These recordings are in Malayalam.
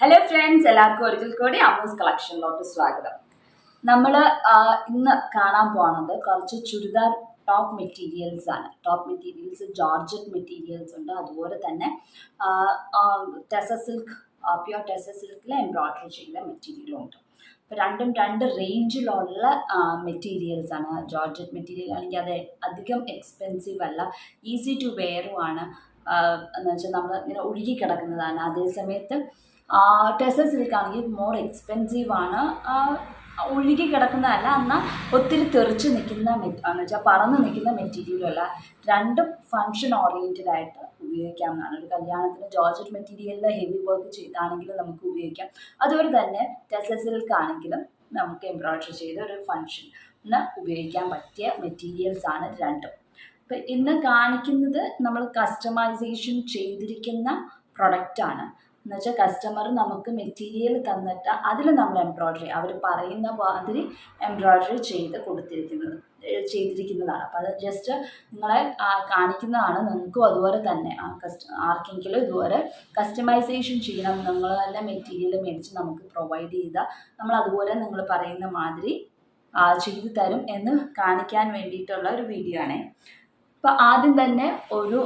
ഹലോ ഫ്രണ്ട്സ്, എല്ലാവർക്കും ഒരിക്കൽ കൂടി അമ്മൂസ് കളക്ഷനിലോട്ട് സ്വാഗതം. നമ്മൾ ഇന്ന് കാണാൻ പോകുന്നത് കുറച്ച് ചുരിദാർ ടോപ്പ് മെറ്റീരിയൽസ് ആണ്. ടോപ്പ് മെറ്റീരിയൽസ് ജോർജറ്റ് മെറ്റീരിയൽസ് ഉണ്ട്, അതുപോലെ തന്നെ ടെസ സിൽക്ക്, പ്യുവർ ടെസ സിൽക്കിൽ എംബ്രോയ്ഡറി ചെയ്ത മെറ്റീരിയലും ഉണ്ട്. അപ്പോൾ രണ്ടും രണ്ട് റേഞ്ചിലുള്ള മെറ്റീരിയൽസ് ആണ്. ജോർജറ്റ് മെറ്റീരിയൽ ആണെങ്കിൽ അത് അധികം എക്സ്പെൻസീവ് അല്ല, ഈസി ടു വെയറും ആണ്. എന്ന് വെച്ചാൽ നമ്മൾ ഇങ്ങനെ ഒഴുകി കിടക്കുന്നതാണ്. അതേസമയത്ത് ടെസ സിൽക്ക് ആണെങ്കിൽ മോർ എക്സ്പെൻസീവ് ആണ്, ഒഴുകി കിടക്കുന്നതല്ല, എന്നാൽ ഒത്തിരി തെറിച്ച് നിൽക്കുന്ന എന്ന് വെച്ചാൽ പറന്ന് നിൽക്കുന്ന മെറ്റീരിയലും അല്ല. രണ്ടും ഫങ്ഷൻ ഓറിയൻറ്റഡ് ആയിട്ട് ഉപയോഗിക്കാവുന്നതാണ്. ഒരു കല്യാണത്തിന് ജോർജറ്റ് മെറ്റീരിയലിൽ ഹെവി വർക്ക് ചെയ്താണെങ്കിലും നമുക്ക് ഉപയോഗിക്കാം. അതുപോലെ തന്നെ ടെസ സിൽക്ക് ആണെങ്കിലും നമുക്ക് എംബ്രോയ്ഡറി ചെയ്ത ഒരു ഫങ്ഷന് ഉപയോഗിക്കാൻ പറ്റിയ മെറ്റീരിയൽസ് ആണ് രണ്ടും. അപ്പം ഇന്ന് കാണിക്കുന്നത് നമ്മൾ കസ്റ്റമൈസേഷൻ ചെയ്തിരിക്കുന്ന പ്രൊഡക്റ്റാണ്. എന്നുവെച്ചാൽ കസ്റ്റമർ നമുക്ക് മെറ്റീരിയൽ തന്നിട്ട് അതിൽ നമ്മൾ എംബ്രോയ്ഡറി അവർ പറയുന്ന മാതിരി എംബ്രോയ്ഡറി ചെയ്തിരിക്കുന്നതാണ്. അപ്പോൾ അത് ജസ്റ്റ് നിങ്ങളെ കാണിക്കുന്നതാണ്. നിങ്ങൾക്കും അതുപോലെ തന്നെ ആർക്കെങ്കിലും ഇതുപോലെ കസ്റ്റമൈസേഷൻ ചെയ്യണം, നിങ്ങൾ തന്നെ മെറ്റീരിയൽ മേടിച്ച് നമുക്ക് പ്രൊവൈഡ് ചെയ്താൽ നമ്മൾ അതുപോലെ നിങ്ങൾ പറയുന്ന മാതിരി ചെയ്തു തരും എന്ന് കാണിക്കാൻ വേണ്ടിയിട്ടുള്ള ഒരു വീഡിയോ ആണ്. അപ്പോൾ ആദ്യം തന്നെ ഒരു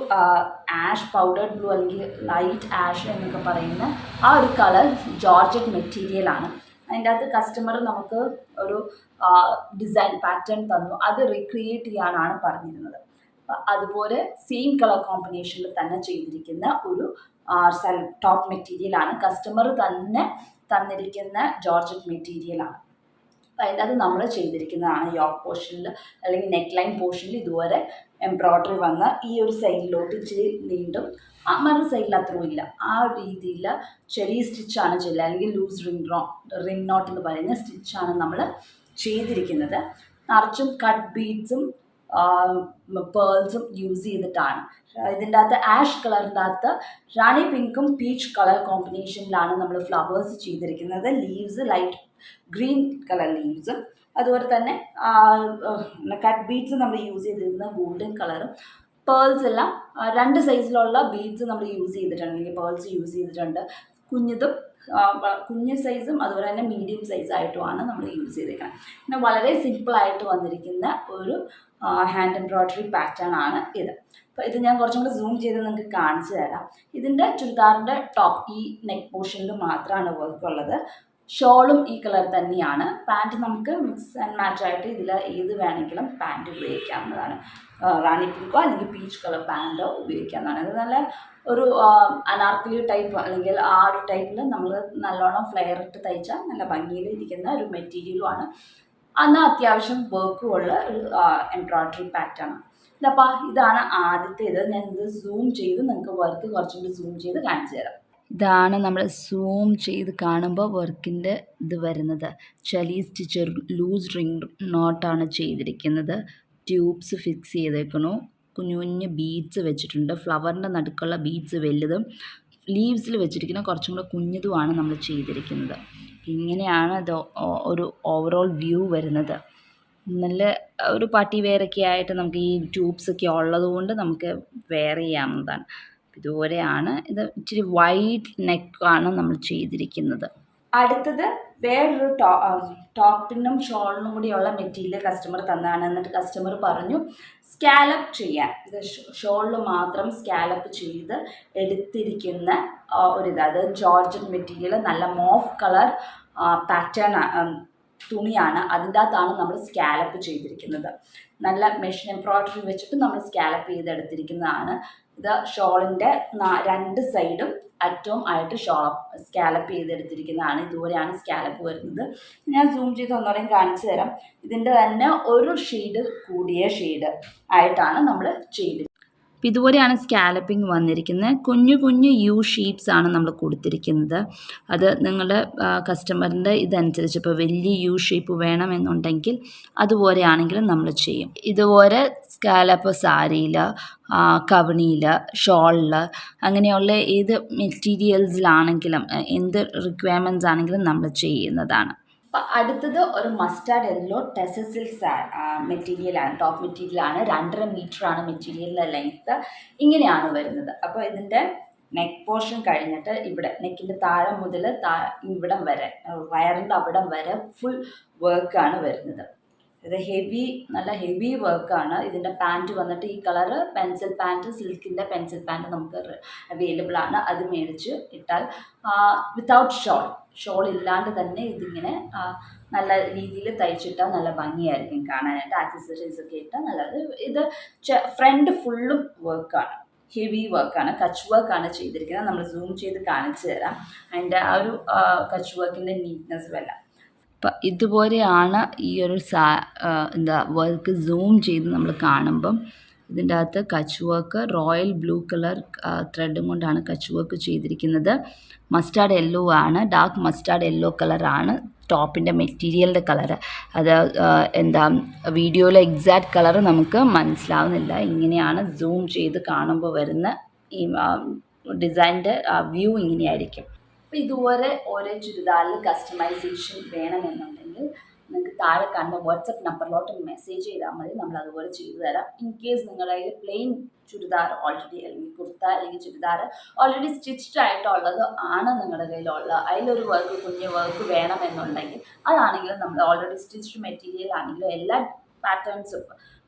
ആഷ് പൗഡർഡ് ബ്ലൂ അല്ലെങ്കിൽ ലൈറ്റ് ആഷ് എന്നൊക്കെ പറയുന്ന ആ ഒരു കളർ ജോർജറ്റ് മെറ്റീരിയലാണ്. അതിൻ്റെ അകത്ത് കസ്റ്റമർ നമുക്ക് ഒരു ഡിസൈൻ പാറ്റേൺ തന്നു, അത് റീക്രിയേറ്റ് ചെയ്യാനാണ് പറഞ്ഞിരുന്നത്. അപ്പം അതുപോലെ സെയിം കളർ കോമ്പിനേഷനിൽ തന്നെ ചെയ്തിരിക്കുന്ന ഒരു ടോപ്പ് മെറ്റീരിയലാണ്. കസ്റ്റമർ തന്നെ തന്നിരിക്കുന്ന ജോർജറ്റ് മെറ്റീരിയലാണ്. അപ്പം അതിൻ്റെ അത് നമ്മൾ ചെയ്തിരിക്കുന്നതാണ്. യോക്ക് പോർഷനിൽ അല്ലെങ്കിൽ നെക്ക് ലൈൻ പോർഷനിൽ ഇതുവരെ എംബ്രോയ്ഡറി വന്ന ഈ ഒരു സൈഡിലോട്ട് ഇച്ചിരി നീണ്ടും മറു സൈഡിൽ അത്രയും ഇല്ല, ആ രീതിയിൽ ചെറിയ സ്റ്റിച്ചാണ് ചെയ്യുക, അല്ലെങ്കിൽ ലൂസ് റിംഗ് നോട്ട് എന്ന് പറയുന്ന സ്റ്റിച്ചാണ് നമ്മൾ ചെയ്തിരിക്കുന്നത്. നിറച്ചും കട്ട് ബീഡ്സും പേൾസും യൂസ് ചെയ്തിട്ടാണ്. ഇതിൻ്റെ അകത്ത് ആഷ് കളറിൻ്റെ അകത്ത് റാണി പിങ്കും പീച്ച് കളർ കോമ്പിനേഷനിലാണ് നമ്മൾ ഫ്ലവേഴ്സ് ചെയ്തിരിക്കുന്നത്. ലീവ്സ് ലൈറ്റ് ഗ്രീൻ കളർ ലീവ്സും, അതുപോലെ തന്നെ കട്ട് ബീഡ്സ് നമ്മൾ യൂസ് ചെയ്തിരിക്കുന്നത് ഗോൾഡൻ കളറും. പേൾസ് എല്ലാം രണ്ട് സൈസിലുള്ള ബീഡ്സ് നമ്മൾ യൂസ് ചെയ്തിട്ടുണ്ട്, അല്ലെങ്കിൽ പേൾസ് യൂസ് ചെയ്തിട്ടുണ്ട്. കുഞ്ഞ് സൈസും അതുപോലെ തന്നെ മീഡിയം സൈസായിട്ടുമാണ് നമ്മൾ യൂസ് ചെയ്തിരിക്കുന്നത്. പിന്നെ വളരെ സിമ്പിളായിട്ട് വന്നിരിക്കുന്ന ഒരു ഹാൻഡ് എംബ്രോയ്ഡറി പാറ്റേൺ ആണ് ഇത്. അപ്പോൾ ഇത് ഞാൻ കുറച്ചും കൂടി സൂം ചെയ്ത് നിങ്ങൾക്ക് കാണിച്ചു തരാം. ഇതിൻ്റെ ചുരിദാറിൻ്റെ ടോപ്പ് ഈ നെക്ക് പോർഷനിൽ മാത്രമാണ് വർക്ക് ഉള്ളത്. ഷോളും ഈ കളർ തന്നെയാണ്. പാൻറ്റ് നമുക്ക് മിക്സ് ആൻഡ് മാച്ച് ആയിട്ട് ഇതിൽ ഏത് വേണമെങ്കിലും പാൻറ്റ് ഉപയോഗിക്കാവുന്നതാണ്. റാണി പിങ്കോ അല്ലെങ്കിൽ പീച്ച് കളർ പാൻറ്റോ ഉപയോഗിക്കാവുന്നതാണ്. ഇത് നല്ല ഒരു അനാർക്കലി ടൈപ്പ് അല്ലെങ്കിൽ ആ ഒരു ടൈപ്പിൽ നമ്മൾ നല്ലോണം ഫ്ലെയർ ഇട്ട് തയ്ച്ചാൽ നല്ല ഭംഗിയിൽ ഇരിക്കുന്ന ഒരു മെറ്റീരിയലുമാണ്. എന്നാൽ അത്യാവശ്യം വർക്കും ഉള്ള ഒരു എംബ്രോയ്ഡറി പാറ്റേൺ. ഇതപ്പോൾ ഇതാണ് ആദ്യത്തേത്. ഞാൻ ഇത് സൂം ചെയ്ത് നിങ്ങൾക്ക് വർക്ക് കുറച്ചും കൂടി സൂം ചെയ്ത് കാണിച്ചു തരാം. ഇതാണ് നമ്മൾ സൂം ചെയ്ത് കാണുമ്പോൾ വർക്കിൻ്റെ ഇത് വരുന്നത്. ചലി സ്റ്റിച്ച് ലൂസ് റിംഗ് നോട്ടാണ് ചെയ്തിരിക്കുന്നത്. ട്യൂബ്സ് ഫിക്സ് ചെയ്തേക്കണു, കുഞ്ഞു കുഞ്ഞ് ബീഡ്സ് വെച്ചിട്ടുണ്ട്. ഫ്ലവറിൻ്റെ നടുക്കുള്ള ബീഡ്സ് വലുതും ലീവ്സിൽ വെച്ചിരിക്കുന്ന കുറച്ചും കൂടെ കുഞ്ഞതുമാണ് നമ്മൾ ചെയ്തിരിക്കുന്നത്. ഇങ്ങനെയാണ് ഇത് ഒരു ഓവറോൾ വ്യൂ വരുന്നത്. നല്ല ഒരു പാർട്ടി വെയറൊക്കെ ആയിട്ട് നമുക്ക് ഈ ട്യൂബ്സൊക്കെ ഉള്ളത് കൊണ്ട് നമുക്ക് വെയർ ചെയ്യാവുന്നതാണ്. ഇതുപോലെയാണ് ഇത്. ഇച്ചിരി വൈഡ് നെക്കാണ് നമ്മൾ ചെയ്തിരിക്കുന്നത്. അടുത്തത് വേറൊരു ടോപ്പിനും ഷോളിനും കൂടിയുള്ള മെറ്റീരിയൽ കസ്റ്റമർ തന്നതാണ്. എന്നിട്ട് കസ്റ്റമർ പറഞ്ഞു സ്കാലപ്പ് ചെയ്യാൻ. ഇത് ഷോളിൽ മാത്രം സ്കാലപ്പ് ചെയ്ത് എടുത്തിരിക്കുന്ന ഒരിത്. അത് ജോർജറ്റ് മെറ്റീരിയൽ നല്ല മോഫ് കളർ പാറ്റേൺ തുണിയാണ്. അതിൻ്റെ അകത്താണ് നമ്മൾ സ്കാലപ്പ് ചെയ്തിരിക്കുന്നത്. നല്ല മെഷീൻ എംബ്രോയ്ഡറി വെച്ചിട്ട് നമ്മൾ സ്കാലപ്പ് ചെയ്തെടുത്തിരിക്കുന്നതാണ്. ഇത് ഷോളിൻ്റെ രണ്ട് സൈഡും അറ്റവും ആയിട്ട് സ്കാലപ്പ് ചെയ്തെടുത്തിരിക്കുന്നതാണ്. ഇതുപോലെയാണ് സ്കാലപ്പ് വരുന്നത്. ഞാൻ സൂം ചെയ്ത് ഒന്നുകൂടെയും കാണിച്ചു തരാം. ഇതിൻ്റെ തന്നെ ഒരു ഷെയ്ഡ് കൂടിയ ഷെയ്ഡ് ആയിട്ടാണ് നമ്മൾ ചെയ്തിരിക്കുന്നത്. അപ്പോൾ ഇതുപോലെയാണ് സ്കാലപ്പിംഗ് വന്നിരിക്കുന്നത്. കുഞ്ഞു കുഞ്ഞു യു ഷേപ്സ് ആണ് നമ്മൾ കൊടുത്തിരിക്കുന്നത്. അത് നിങ്ങളുടെ കസ്റ്റമറിൻ്റെ ഇതനുസരിച്ച്, ഇപ്പോൾ വലിയ യു ഷേപ്പ് വേണമെന്നുണ്ടെങ്കിൽ അതുപോലെയാണെങ്കിലും നമ്മൾ ചെയ്യും. ഇതുപോലെ സ്കാലപ്പ് സാരിയിൽ, കവണിയിൽ, ഷോളിൽ, അങ്ങനെയുള്ള ഏത് മെറ്റീരിയൽസിലാണെങ്കിലും എന്ത് റിക്വയർമെൻറ്റ്സ് ആണെങ്കിലും നമ്മൾ ചെയ്യുന്നതാണ്. അപ്പോൾ അടുത്തത് ഒരു മസ്റ്റാർഡ് യെല്ലോ ടെസ സിൽക്ക് മെറ്റീരിയലാണ്, ടോപ്പ് മെറ്റീരിയലാണ്. 2.5 മീറ്ററാണ് മെറ്റീരിയലിൻ്റെ ലെങ്ത്ത്. ഇങ്ങനെയാണ് വരുന്നത്. അപ്പോൾ ഇതിൻ്റെ നെക്ക് പോർഷൻ കഴിഞ്ഞിട്ട് ഇവിടെ നെക്കിൻ്റെ താഴെ മുതൽ ഇവിടം വരെ വയറിൻ്റെ അവിടം വരെ ഫുൾ വർക്കാണ് വരുന്നത്. ഇത് നല്ല ഹെവി വർക്കാണ്. ഇതിൻ്റെ പാൻറ്റ് വന്നിട്ട് ഈ കളറ് പെൻസിൽ പാൻറ്റ്, സിൽക്കിൻ്റെ പെൻസിൽ പാൻറ്റ് നമുക്ക് അവൈലബിൾ ആണ്. അത് മേടിച്ച് ഇട്ടാൽ വിത്തൗട്ട് ഷോൾ ഇല്ലാണ്ട് തന്നെ ഇതിങ്ങനെ നല്ല രീതിയിൽ തയ്ച്ചിട്ടാൽ നല്ല ഭംഗിയായിരിക്കും കാണാനായിട്ട്. ആക്സസറീസ് ഒക്കെ ഇട്ടാൽ നല്ലത്. ഇത് ഫ്രണ്ട് ഫുള്ളും വർക്കാണ്, ഹെവി വർക്കാണ്, കച്ച് വർക്കാണ് ചെയ്തിരിക്കുന്നത്. നമ്മൾ സൂം ചെയ്ത് കാണിച്ചു തരാം അതിൻ്റെ ആ ഒരു കച്ച് വർക്കിൻ്റെ നീറ്റ്നെസ്സും എല്ലാം. അപ്പം ഇതുപോലെയാണ് ഈ ഒരു വർക്ക് സൂം ചെയ്ത് നമ്മൾ കാണുമ്പം. ഇതിൻ്റെ അകത്ത് Kutch work royal blue colour ത്രെഡും കൊണ്ടാണ് കച്ച് വർക്ക് ചെയ്തിരിക്കുന്നത്. മസ്റ്റാർഡ് യെല്ലോ ആണ്, ഡാർക്ക് മസ്റ്റാർഡ് യെല്ലോ കളറാണ് ടോപ്പിൻ്റെ മെറ്റീരിയലിൻ്റെ കളറ്. അത് വീഡിയോയിലെ എക്സാക്റ്റ് കളറ് നമുക്ക് മനസ്സിലാവുന്നില്ല. ഇങ്ങനെയാണ് സൂം ചെയ്ത് കാണുമ്പോൾ വരുന്ന ഈ ഡിസൈൻ്റെ വ്യൂ ഇങ്ങനെയായിരിക്കും. അപ്പോൾ ഇതുപോലെ ഓരോ ചുരിദാറിൽ കസ്റ്റമൈസേഷൻ വേണമെന്നുണ്ടെങ്കിൽ നിങ്ങൾക്ക് താഴെ കാണുന്ന വാട്സപ്പ് നമ്പറിലോട്ട് മെസ്സേജ് ചെയ്താൽ മതി, നമ്മൾ അതുപോലെ ചെയ്തു തരാം. ഇൻ കേസ് നിങ്ങളുടെ കയ്യിൽ പ്ലെയിൻ ചുരിദാർ ഓൾറെഡി, അല്ലെങ്കിൽ കുർത്ത അല്ലെങ്കിൽ ചുരിദാർ ഓൾറെഡി സ്റ്റിച്ച്ഡ് ആയിട്ടുള്ളത് ആണ് നിങ്ങളുടെ കയ്യിലുള്ളത്, അതിലൊരു കുഞ്ഞ് വർക്ക് വേണമെന്നുണ്ടെങ്കിൽ അതാണെങ്കിലും നമ്മൾ ഓൾറെഡി സ്റ്റിച്ച്ഡ് മെറ്റീരിയൽ ആണെങ്കിലും എല്ലാ പാറ്റേൺസും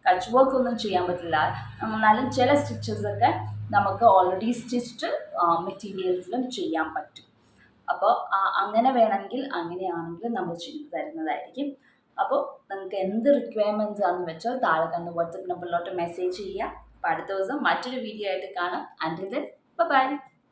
കച്ച് വർക്ക് ഒന്നും ചെയ്യാൻ പറ്റില്ല. എന്നാലും ചില സ്റ്റിച്ചസൊക്കെ നമുക്ക് ഓൾറെഡി സ്റ്റിച്ച്ഡ് മെറ്റീരിയൽസിലും ചെയ്യാൻ പറ്റും. അപ്പോൾ അങ്ങനെ വേണമെങ്കിൽ അങ്ങനെയാണെങ്കിൽ നമ്മൾ ചെയ്തു തരുന്നതായിരിക്കും. അപ്പോൾ നിങ്ങൾക്ക് എന്ത് റിക്വയർമെൻറ്റ്സ് ആണെന്ന് വെച്ചാൽ താഴെ കണ്ട് വാട്സപ്പ് നമ്പറിലോട്ട് മെസ്സേജ് ചെയ്യുക. അപ്പോൾ അടുത്ത ദിവസം മറ്റൊരു വീഡിയോ ആയിട്ട് കാണാം. അൻറ്റിൽ ദെൻ ബൈ.